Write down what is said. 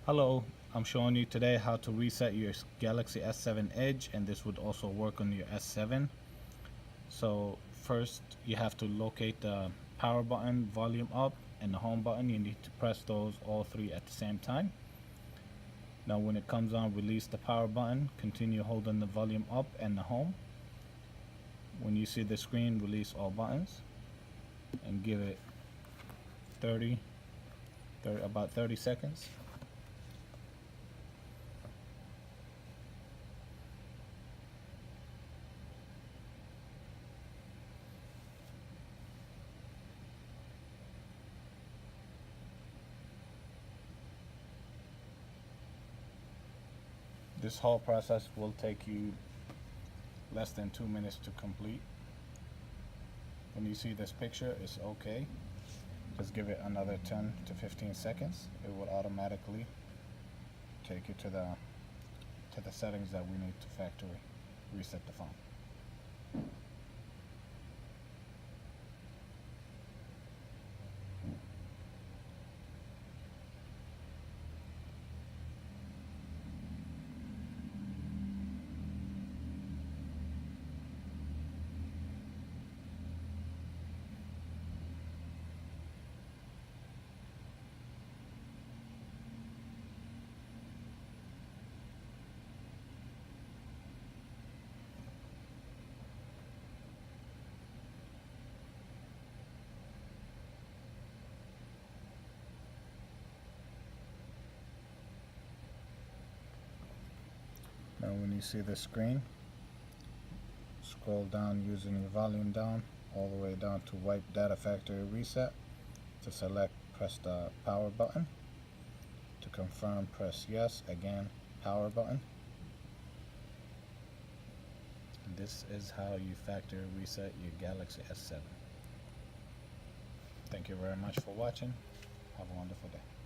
Hello, I'm showing you today how to reset your Galaxy S7 Edge, and this would also work on your S7. So first you have to locate the power button, volume up, and the home button. You need to press those all three at the same time. Now when it comes on, release the power button, continue holding the volume up and the home. When you see the screen, release all buttons and give it 30 about 30 seconds. This whole process will take you less than 2 minutes to complete. When you see this picture, it's okay. Just give it another 10 to 15 seconds. It will automatically take you to the settings that we need to factory reset the phone. Now when you see the screen, scroll down using your volume down all the way down to wipe data factory reset. To select, press the power button. To confirm, press yes. Again, power button. And this is how you factory reset your Galaxy S7. Thank you very much for watching. Have a wonderful day.